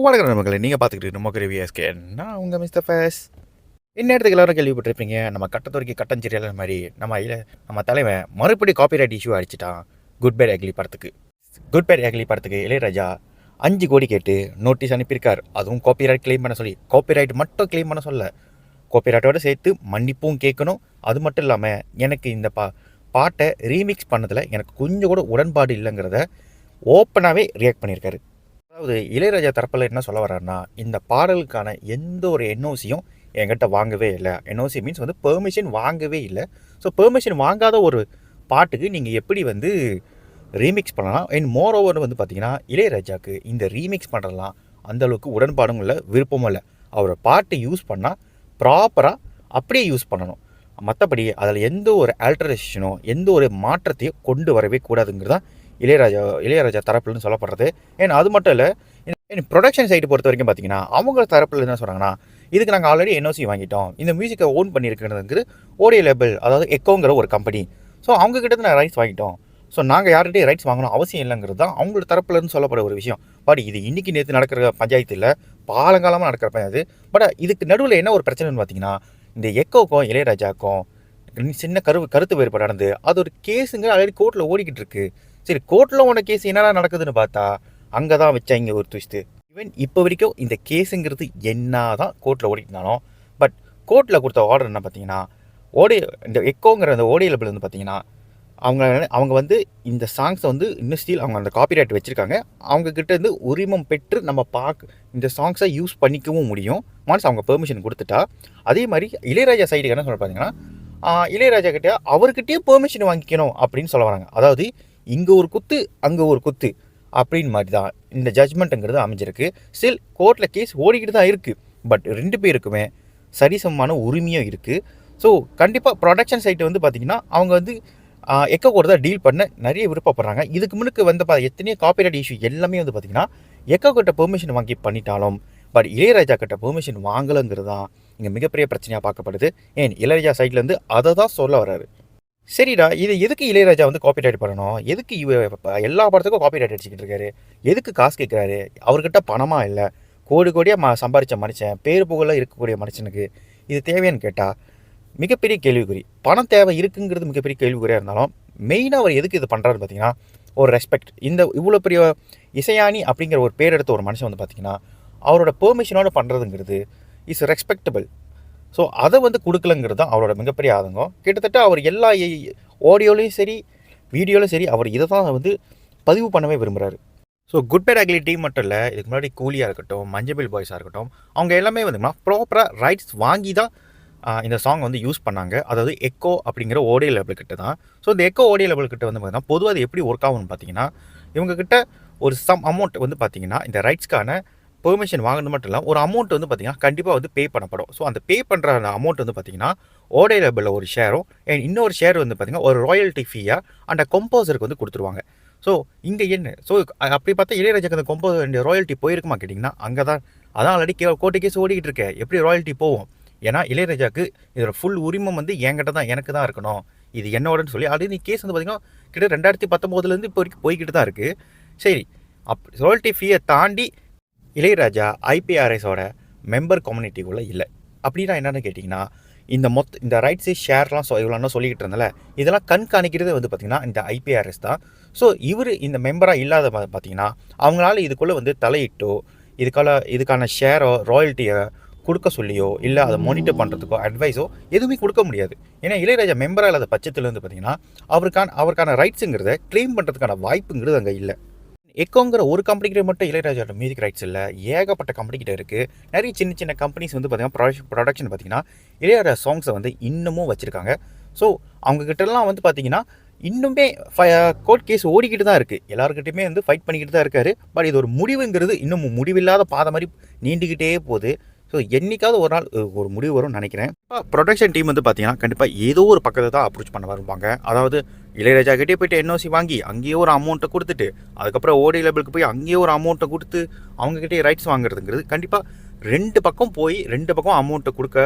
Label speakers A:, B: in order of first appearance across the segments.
A: வணக்கம் நண்பர்களே, நீங்கள் பார்த்துக்கிட்டு நம்ம விஎஸ்கே. நான் உங்கள் மிஸ்டர் ஃபேஸ். இந்நேரத்துக்கு எல்லாரும் கேள்விப்பட்டிருப்பீங்க, நம்ம கட்டத்துறைக்கு கட்டம் சரியாத மாதிரி நம்ம தலைவன் மறுபடி காப்பிரைட் இஷ்யூ அடிச்சிட்டான் குட் பேட் அக்லி படத்துக்கு. குட் பேட் அக்லி படத்துக்கு இளையராஜா 5 கோடி கேட்டு நோட்டீஸ் அனுப்பியிருக்கார். அதுவும் காப்பிரைட் கிளைம் பண்ண சொல்லி. காப்பிரைட் மட்டும் கிளைம் பண்ண சொல்ல, காப்பிரைட்டோடு சேர்த்து மன்னிப்பும் கேட்கணும். அது மட்டும் இல்லாமல் எனக்கு இந்த பாட்டை ரீமிக்ஸ் பண்ணதில் எனக்கு கொஞ்சம் கூட உடன்பாடு இல்லைங்கிறத ஓப்பனாகவே ரியாக்ட் பண்ணியிருக்காரு. அதாவது இளையராஜா தரப்பில் என்ன சொல்ல வர்றாருன்னா, இந்த பாடலுக்கான எந்த ஒரு என்ஓசியும் என்கிட்ட வாங்கவே இல்லை. என்ஓசி மீன்ஸ் பெர்மிஷன் வாங்கவே இல்லை. ஸோ பெர்மிஷன் வாங்காத ஒரு பாட்டுக்கு நீங்கள் எப்படி ரீமிக்ஸ் பண்ணலாம். அண்ட் மோர் ஓவர் பார்த்தீங்கன்னா, இளையராஜாவுக்கு இந்த ரீமிக்ஸ் பண்ணுறதுலாம் அந்தளவுக்கு உடன்பாடும் இல்லை, விருப்பமும் இல்லை. அவரை பாட்டு யூஸ் பண்ணால் ப்ராப்பராக அப்படியே யூஸ் பண்ணணும். மற்றபடி அதில் எந்த ஒரு ஆல்டரேஷனோ எந்த ஒரு மாற்றத்தையும் கொண்டு வரவே கூடாதுங்கிறதான் இளையராஜா தரப்புலன்னு சொல்லப்படுறது. ஏன்னா அது மட்டும் இல்லை, ப்ரொடக்ஷன் சைட்டு பொறுத்த வரைக்கும் பார்த்தீங்கன்னா, அவங்க தரப்பில் என்ன சொல்கிறாங்கன்னா, இதுக்கு நாங்கள் ஆல்ரெடி என்ஓசி வாங்கிட்டோம், இந்த மியூசிக்கை ஓன் பண்ணியிருக்கிறதுங்கிறது ஓடியோ லேபிள், அதாவது எக்கோங்கிற ஒரு கம்பெனி. ஸோ அவங்கக்கிட்ட நான் ரைட்ஸ் வாங்கிட்டோம். ஸோ நாங்கள் யார்கிட்டையும் ரைட்ஸ் வாங்கணும் அவசியம் இல்லைங்கிறது தான் அவங்களோட தரப்புலன்னு சொல்லப்படுற ஒரு விஷயம். பட் இது இன்றைக்கி நேற்று நடக்கிற பஞ்சாயத்து இல்லை, பாலங்காலமாக நடக்கிற பஞ்சாயத்து. பட் இதுக்கு நடுவில் என்ன ஒரு பிரச்சனைன்னு பார்த்தீங்கன்னா, இந்த எக்கோக்கும் இளையராஜாக்கும் சின்ன கருத்து வேறுபாடு நடந்து அது ஒரு கேஸுங்க ஆல்ரெடி கோர்ட்டில் ஓடிக்கிட்டு இருக்கு. சரி, கோர்ட்டில் உன கேஸ் என்னடா நடக்குதுன்னு பார்த்தா அங்கே தான் வச்சாங்க ஒரு ட்விஸ்ட்டு. ஈவன் இப்போ வரைக்கும் இந்த கேஸுங்கிறது என்ன தான் கோர்ட்டில் ஓடிக்கிட்டாலும், பட் கோர்ட்டில் கொடுத்த ஆர்டர் என்ன பார்த்தீங்கன்னா, இந்த எக்கோங்கிற அந்த ஓடியோ லேபிள் பார்த்தீங்கன்னா, அவங்க இந்த சாங்ஸை இன்னும் ஸ்டில் அவங்க அந்த காப்பிரைட் வச்சுருக்காங்க. அவங்கக்கிட்ட உரிமம் பெற்று நம்ம இந்த சாங்ஸை யூஸ் பண்ணிக்கவும் முடியும் ஒன்ஸ் அவங்க பெர்மிஷன் கொடுத்துட்டா. அதே மாதிரி இளையராஜா சைடுக்கு என்ன சொல்ல பார்த்தீங்கன்னா, இளையராஜா கிட்டே அவர்கிட்டயே பெர்மிஷன் வாங்கிக்கணும் அப்படின்னு சொல்ல வராங்க. அதாவது இங்கே ஒரு குத்து அங்கே ஒரு குத்து அப்படின்னு மாதிரி தான் இந்த ஜட்ஜ்மெண்ட்டுங்கிறது அமைஞ்சிருக்கு. ஸ்டில் கோர்ட்டில் கேஸ் ஓடிக்கிட்டு தான் இருக்குது. பட் 2 பேருக்குமே சரிசமமான உரிமையும் இருக்குது. ஸோ கண்டிப்பாக ப்ரொடக்ஷன் சைட்டு பார்த்திங்கன்னா, அவங்க எக்கோ கூட தான் டீல் பண்ண நிறைய விருப்பப்படுறாங்க. இதுக்கு முன்னுக்கு எத்தனையோ காப்பிரைட் இஷ்யூ எல்லாமே பார்த்திங்கன்னா எக்கோ கிட்ட பெர்மிஷன் வாங்கி பண்ணிட்டாலும், பட் இளையராஜா கிட்ட பெர்மிஷன் வாங்கலைங்கிறது தான் இங்கே மிகப்பெரிய பிரச்சனையாக பார்க்கப்படுது. ஏன் இளையராஜா சைட்லேருந்து அதை தான் சொல்ல வர்றாரு. சரிடா, இது எதுக்கு இளையராஜா காப்பிரைட் பண்ணணும்? எதுக்கு எல்லா படத்துக்கும் காப்பிரைட் அடிச்சுக்கிட்டு இருக்காரு? எதுக்கு காசு கேட்குறாரு? அவர்கிட்ட பணமாக இல்லை, கோடியாக சம்பாரித்த மனுஷன், பேர் புகழ இருக்கக்கூடிய மனுஷனுக்கு இது தேவையான்னு கேட்டால் மிகப்பெரிய கேள்விக்குறி. பணம் தேவை இருக்குங்கிறது மிகப்பெரிய கேள்விக்குறியாக இருந்தாலும், மெயினாக அவர் எதுக்கு இது பண்ணுறாரு பார்த்தீங்கன்னா, ஒரு ரெஸ்பெக்ட். இவ்வளோ பெரிய இசையானி அப்படிங்கிற ஒரு பேர் எடுத்த ஒரு மனுஷன் பார்த்திங்கன்னா, அவரோட பெர்மிஷனோடு பண்ணுறதுங்கிறது இஸ் ரெஸ்பெக்டபிள். ஸோ அதை கொடுக்கலங்கிறது தான் அவரோட மிகப்பெரிய ஆதங்கம். கிட்டத்தட்ட அவர் எல்லா ஆடியோலையும் சரி வீடியோலையும் சரி அவர் இதை தான் பதிவு பண்ணவே விரும்புகிறாரு. So good bad ugly team மட்டும் இல்லை, இதுக்கு முன்னாடி கூலியாக இருக்கட்டும், மஞ்சபில் பாய்ஸாக இருக்கட்டும், அவங்க எல்லாமே ப்ராப்பராக ரைட்ஸ் வாங்கி தான் இந்த சாங் யூஸ் பண்ணாங்க. அதாவது எக்கோ அப்படிங்கிற ஓடியோ லேபிள் கிட்ட தான். ஸோ இந்த எக்கோ ஓடியோ லேபிள் கிட்ட பார்த்தீங்கன்னா, பொதுவாக அது எப்படி ஒர்க் ஆகும்னு பார்த்தீங்கன்னா, இவங்கக்கிட்ட ஒரு அமௌண்ட் பார்த்தீங்கன்னா, இந்த ரைட்ஸ்க்கான பெர்மிஷன் வாங்கினது மட்டும் இல்லை, ஒரு அமௌண்ட் பார்த்தீங்கன்னா கண்டிப்பாக பே பண்ணப்படும். ஸோ அந்த பே பண்ணுற அந்த அமௌண்ட் பார்த்தீங்கன்னா ஓடியோ லேபிளில் ஒரு ஷேரும், இன்னொரு ஷேர் பார்த்தீங்கன்னா ஒரு ராயல்ட்டி ஃபீயாக அந்த கம்போசருக்கு கொடுத்துருவாங்க. ஸோ இங்கே என்ன, ஸோ அப்படி பார்த்தா இளையராஜாக்கு அந்த கம்போசர் ராயல்ட்டி போயிருக்குமா கேட்டிங்கன்னா, அங்கே தான் அதான் ஆல்ரெடி கோர்ட்டு கேஸ் ஓடிக்கிட்டு இருக்கேன், எப்படி ராயல்ட்டி போகும்? ஏன்னா இளையராஜாவுக்கு இதோட ஃபுல் உரிமம் என்கிட்ட தான், எனக்கு தான் இருக்கணும், இது என்னோடன்னு சொல்லி ஆல்ரெடி கேஸ் பார்த்தீங்கன்னா கிட்ட 2019 இப்போ வரைக்கும் போய்கிட்டு தான் இருக்குது. சரி, ராயல்ட்டி ஃபீயை தாண்டி இளையராஜா ஐபிஆர்எஸோட மெம்பர் கம்யூனிட்டிக்குள்ளே இல்லை. அப்படின்னா என்னென்னு கேட்டிங்கன்னா, இந்த ரைட்ஸு ஷேர்லாம் இவ்வளோ சொல்லிக்கிட்டு இருந்தால, இதெல்லாம் கண்காணிக்கிறது பார்த்திங்கன்னா இந்த ஐபிஆர்எஸ் தான். ஸோ இவர் இந்த மெம்பராக இல்லாத பார்த்திங்கன்னா, அவங்களால இதுக்குள்ளே தலையிட்டோ இதுக்கான ஷேரோ ராயல்ட்டியை கொடுக்க சொல்லியோ இல்லை அதை மானிட்டர் பண்ணுறதுக்கோ அட்வைஸோ எதுவுமே கொடுக்க முடியாது. ஏன்னா இளையராஜா மெம்பராக இல்லாத பட்சத்தில் பார்த்திங்கன்னா அவருக்கான ரைட்ஸுங்கிறத கிளைம் பண்ணுறதுக்கான வாய்ப்புங்கிறது அங்கே இல்லை. எக்கோங்கிற ஒரு கம்பெனிக்கிட்ட மட்டும் இளையராஜாவோட மியூசிக் ரைட்ஸ் இல்லை, ஏகப்பட்ட கம்பெனிக்கிட்ட இருக்குது. நிறைய சின்ன கம்பெனிஸ் பார்த்திங்கன்னா ப்ரொடக்ஷன் பார்த்திங்கன்னா இளையராஜா சாங்ஸை இன்னமும் வச்சுருக்காங்க. ஸோ அவங்கக்கிட்டலாம் பார்த்திங்கன்னா இன்னுமே கோர்ட் கேஸ் ஓடிக்கிட்டு தான் இருக்குது. எல்லாருக்கிட்டையுமே ஃபைட் பண்ணிக்கிட்டு தான் இருக்காரு. பட் இது ஒரு முடிவுங்கிறது இன்னும் முடிவில்லாத பாதை மாதிரி நீண்டுக்கிட்டே போகுது. ஸோ என்றைக்காவது ஒரு நாள் ஒரு முடிவு வரும்னு நினைக்கிறேன். ப்ரொடக்ஷன் டீம் பார்த்தீங்கன்னா கண்டிப்பாக ஏதோ ஒரு பக்கத்தை தான் அப்ரோச் பண்ண வருவாங்க. அதாவது இளையராஜா கிட்டே போய்ட்டு என்ஓசி வாங்கி அங்கேயே ஒரு அமௌண்ட்டை கொடுத்துட்டு, அதுக்கப்புறம் ஓடியோ லேபிளுக்கு போய் அங்கேயே ஒரு அமௌண்ட்டை கொடுத்து அவங்கக்கிட்டே ரைட்ஸ் வாங்குறதுங்கிறது கண்டிப்பாக 2 பக்கம் போய் 2 பக்கம் அமௌண்ட்டை கொடுக்க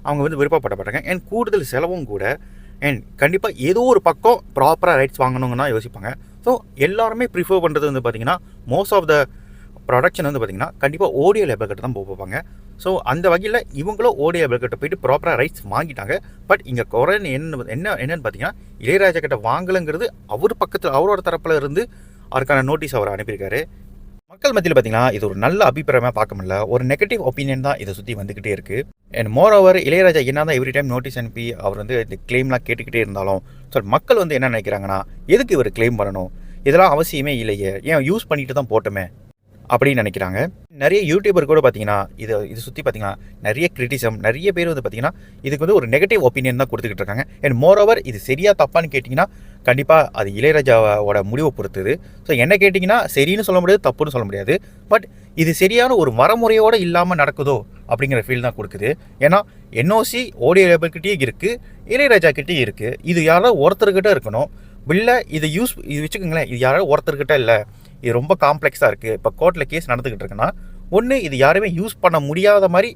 A: அவங்க விருப்பப்படப்பட்டாங்க. அண்ட் கூடுதல் செலவும் கூட. அண்ட் கண்டிப்பாக ஏதோ ஒரு பக்கம் ப்ராப்பராக ரைட்ஸ் வாங்கணுங்கன்னா யோசிப்பாங்க. ஸோ எல்லாருமே ப்ரிஃபர் பண்ணுறது பார்த்திங்கன்னா மோஸ்ட் ஆஃப் த ப்ரொடக்ஷன் வந்து பார்த்திங்கன்னா கண்டிப்பாக ஓடியோ லேபிள் கிட்ட தான் போவாங்க. ஸோ அந்த வகையில் இவங்களும் ஓடியோ லேபிள் கிட்ட போயிட்டு ப்ராப்பராக ரைட்ஸ் வாங்கிட்டாங்க. பட் இங்கே குறை என்னன்னு பார்த்தீங்கன்னா இளையராஜா கிட்ட வாங்கலைங்கிறது அவர் பக்கத்தில் அவரோட தரப்பில் இருந்து அவருக்கான நோட்டீஸ் அவர் அனுப்பியிருக்காரு. மக்கள் மத்தியில் பார்த்தீங்கன்னா இது ஒரு நல்ல அபிப்பிராயமாக பார்க்க முடியல. ஒரு நெகட்டிவ் ஒப்பீனியன் தான் இதை சுற்றி வந்துக்கிட்டே இருக்குது. அண்ட் மோர் ஓவர் இளையராஜா என்ன தான் எவ்ரி டைம் நோட்டீஸ் அனுப்பி அவர் வந்து இந்த கிளைம்லாம் கேட்டுக்கிட்டே இருந்தாலும் ஸோ மக்கள் வந்து என்ன நினைக்கிறாங்கன்னா எதுக்கு இவர் கிளைம் பண்ணணும், இதெல்லாம் அவசியமே இல்லையே, ஏன் யூஸ் பண்ணிட்டு தான் போட்டோமே அப்படின்னு நினைக்கிறாங்க. நிறைய யூடியூபர் கூட பார்த்தீங்கன்னா இது சுற்றி பார்த்தீங்கன்னா நிறைய கிரிட்டிசம், நிறைய பேர் வந்து பார்த்தீங்கன்னா இதுக்கு வந்து ஒரு நெகட்டிவ் ஒப்பீனியன் தான் கொடுத்துக்கிட்டு இருக்காங்க. அண்ட் மோர் ஓவர் இது சரியாக தப்பான்னு கேட்டிங்கன்னா கண்டிப்பாக அது இளையராஜாவோட முடிவை பொறுத்தது. ஸோ என்ன கேட்டிங்கன்னா சரின்னு சொல்ல முடியாது, தப்புன்னு சொல்ல முடியாது. பட் இது சரியான ஒரு வரமுறையோடு இல்லாமல் நடக்குதோ அப்படிங்கிற ஃபீல் தான் கொடுக்குது. ஏன்னா என்ஓசி ஓடியோ லேபிள்கிட்டே இருக்குது, இளையராஜா கிட்டே இருக்குது. இது யாராவது ஒருத்தர்கிட்ட இருக்கணும். இல்லை இது வச்சுக்கோங்களேன், இது யாராவது ஒருத்தர்கிட்ட இல்லை, இது ரொம்ப காம்ப்ளெக்ஸாக இருக்குது, இப்போ கோர்ட்டில் கேஸ் நடந்துக்கிட்டு இருக்குன்னா ஒன்று இது யாருமே யூஸ் பண்ண முடியாத மாதிரி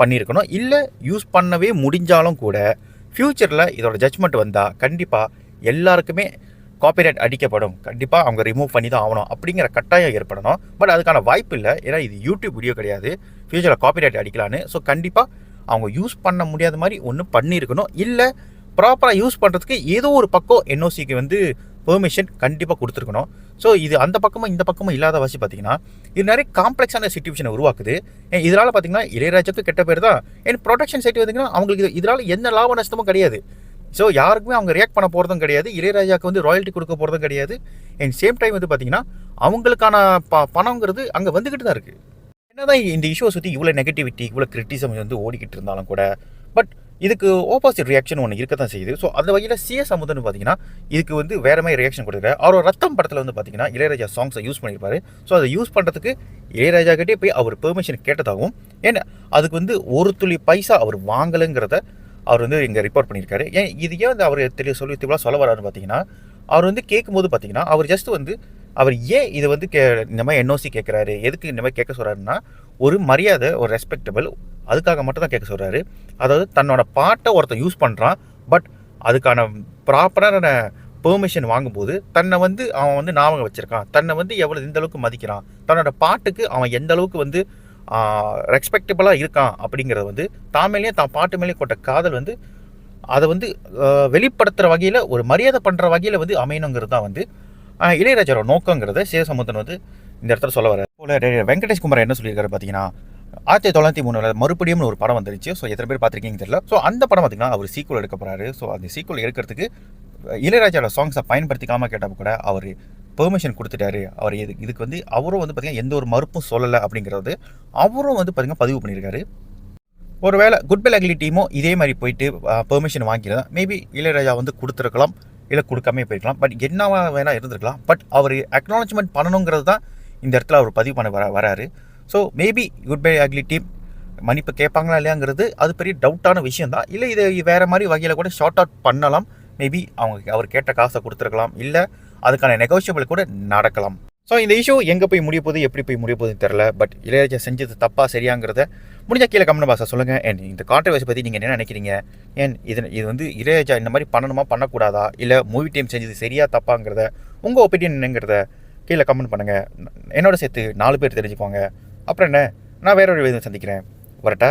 A: பண்ணியிருக்கணும். இல்லை யூஸ் பண்ணவே முடிஞ்சாலும் கூட ஃப்யூச்சரில் இதோட ஜட்ஜ்மெண்ட் வந்தால் கண்டிப்பாக எல்லாருக்குமே காப்பிரைட் அடிக்கப்படும், கண்டிப்பாக அவங்க ரிமூவ் பண்ணி தான் ஆகணும் அப்படிங்கிற கட்டாயம் ஏற்படணும். பட் அதுக்கான வாய்ப்பு இல்லை, ஏன்னா இது யூடியூப் வீடியோ கிடையாது ஃப்யூச்சரில் காப்பிரைட் அடிக்கலான்னு. ஸோ கண்டிப்பாக அவங்க யூஸ் பண்ண முடியாத மாதிரி ஒன்று பண்ணியிருக்கணும். இல்லை ப்ராப்பராக யூஸ் பண்ணுறதுக்கு ஏதோ ஒரு பக்கம் என்ஓசிக்கு வந்து பெர்மிஷன் கண்டிப்பாக கொடுத்துருக்கணும். ஸோ இது அந்த பக்கமும் இந்த பக்கமும் இல்லாத வாசி பார்த்தீங்கன்னா இது நிறைய காம்ப்ளெக்ஸான சிச்சுவேஷனை உருவாக்குது. இதனால் பார்த்தீங்கன்னா இளையராஜாவுக்கு கெட்ட பேர் தான். என் ப்ரொடக்ஷன் சைட் பார்த்தீங்கன்னா அவங்களுக்கு இதனால் எந்த லாப நஷ்டமும் கிடையாது. ஸோ யாருக்குமே அவங்க ரியாக்ட் பண்ண போகிறதும் கிடையாது, இளையராஜாவுக்கு வந்து ராயல்ட்டி கொடுக்க போகிறதும் கிடையாது. அண்ட் சேம் டைம் வந்து பார்த்தீங்கன்னா அவங்களுக்கான பணங்கிறது அங்கே வந்துக்கிட்டு தான் இருக்குது. என்னதான் இந்த இஷ்யூவை சுற்றி இவ்வளோ நெகட்டிவிட்டி இவ்வளோ கிரிட்டிசம் வந்து ஓடிக்கிட்டு இருந்தாலும் கூட பட் இதுக்கு ஆப்போசிட் ரியாக்ஷன் ஒன்று இருக்க தான் செய்யுது. ஸோ அந்த வகையில் சிஎஸ் அமுதன் பார்த்தீங்கன்னா இதுக்கு வந்து வேறு மாதிரி ரியாக்ஷன் கொடுக்குறாரு. அவரோட ரத்தம் படத்தில் வந்து பார்த்தீங்கன்னா இளையராஜா சாங்ஸை யூஸ் பண்ணியிருப்பாரு. ஸோ அதை யூஸ் பண்ணுறதுக்கு இளையராஜா கிட்டே போய் அவர் பெர்மிஷன் கேட்டதாகவும் ஏன்னா அதுக்கு வந்து ஒரு துளி பைசா அவர் வாங்கலைங்கிறத அவர் வந்து இங்கே ரிப்போர்ட் பண்ணியிருக்காரு. இது ஏன் வந்து அவர் சொல்ல வராருன்னு பார்த்தீங்கன்னா அவர் வந்து கேட்கும்போது பார்த்தீங்கன்னா அவர் ஜஸ்ட் வந்து அவர் ஏன் இதை வந்து இந்த மாதிரி என்ஓசி கேட்குறாரு, எதுக்கு இந்த மாதிரி கேட்க சொல்கிறாருன்னா ஒரு மரியாதை, ஒரு ரெஸ்பெக்டபிள், அதுக்காக மட்டும் தான் கேட்க சொல்கிறாரு. அதாவது தன்னோட பாட்டை ஒருத்தன் யூஸ் பண்ணுறான், பட் அதுக்கான ப்ராப்பரான பெர்மிஷன் வாங்கும்போது தன்னை வந்து அவன் வந்து ஞாபகம் வச்சுருக்கான், தன்னை வந்து எவ்வளோ எந்த அளவுக்கு மதிக்கிறான், தன்னோட பாட்டுக்கு அவன் எந்த அளவுக்கு வந்து ரெஸ்பெக்டபுளாக இருக்கான் அப்படிங்கிறத வந்து தான் மேலேயே தான் பாட்டு மேலேயே கொண்ட காதல் வந்து அதை வந்து வெளிப்படுத்துகிற வகையில் ஒரு மரியாதை பண்ணுற வகையில் வந்து அமையணுங்கிறது தான் வந்து இளையராஜாவோட நோக்கங்கிறத சிவசமுத்திரன் வந்து இந்த இடத்துல சொல்ல வர போல. வெங்கடேஷ் குமார் என்ன சொல்லியிருக்காரு பார்த்தீங்கன்னா 1993 மறுபடியும் ஒரு படம் வந்துருச்சு. ஸோ எத்தனை பேர் பார்த்துருக்கீங்க தெரியல. ஸோ அந்த படம் பார்த்தீங்கன்னா அவர் சீக்குவல் எடுக்க போகிறாரு. ஸோ அந்த சீக்குவல் எடுக்கிறதுக்கு இளையராஜாவோட சாங்ஸை பயன்படுத்திக்காமல் கேட்டப்போ கூட அவர் பெர்மிஷன் கொடுத்துட்டாரு. அவர் இதுக்கு வந்து அவரும் வந்து பார்த்திங்கன்னா எந்த ஒரு மறுப்பும் சொல்லலை அப்படிங்கிறது அவரும் வந்து பார்த்திங்கன்னா பதிவு பண்ணியிருக்காரு. ஒரு வேளை குட் பை அக்லி டீமும் இதே மாதிரி போயிட்டு பெர்மிஷன் வாங்கிக்கிறதா மேபி இளையராஜா வந்து கொடுத்துருக்கலாம், இல்லை கொடுக்காமே போயிருக்கலாம். பட் என்னவா வேணால் இருந்திருக்கலாம். பட் அவர் அக்னாலஜ்மெண்ட் பண்ணணுங்கிறது தான் இந்த இடத்துல அவர் பதிவு பண்ண வராரு. So maybe good bye ugly team மன்னிப்பு கேட்பாங்களா இல்லையாங்கிறது அது பெரிய டவுட்டான விஷயம் தான். இல்லை இதை வேறு மாதிரி வகையில் கூட ஷார்ட் அவுட் பண்ணலாம். மேபி அவர் கேட்ட காசை கொடுத்துருக்கலாம், இல்லை அதுக்கான நெகோஷியபிள் கூட நடக்கலாம். ஸோ இந்த இஷ்யூ எங்கே போய் முடிய போகுது, எப்படி போய் முடிய போகுதுன்னு தெரில. பட் இளையராஜா செஞ்சது தப்பாக சரியாங்கிறத முடிஞ்சால் கீழே கமெண்ட் பாக்ஸை சொல்லுங்கள். அண்ட் இந்த கான்ட்ரவர்சி பற்றி நீங்கள் என்ன நினைக்கிறீங்க? இது வந்து இளையராஜா இந்த மாதிரி பண்ணணுமா பண்ணக்கூடாதா, இல்லை மூவி டீம் செஞ்சது சரியா தப்பாங்கிறத உங்கள் ஒப்பீனியன் என்னங்கிறத கீழே கமெண்ட் பண்ணுங்கள். என்னோட சேர்த்து 4 பேர் தெரிஞ்சுக்கோங்க. அப்புறம் என்ன, நான் வேற ஒரு வீடியோ சந்திக்கிறேன். வரட்டா?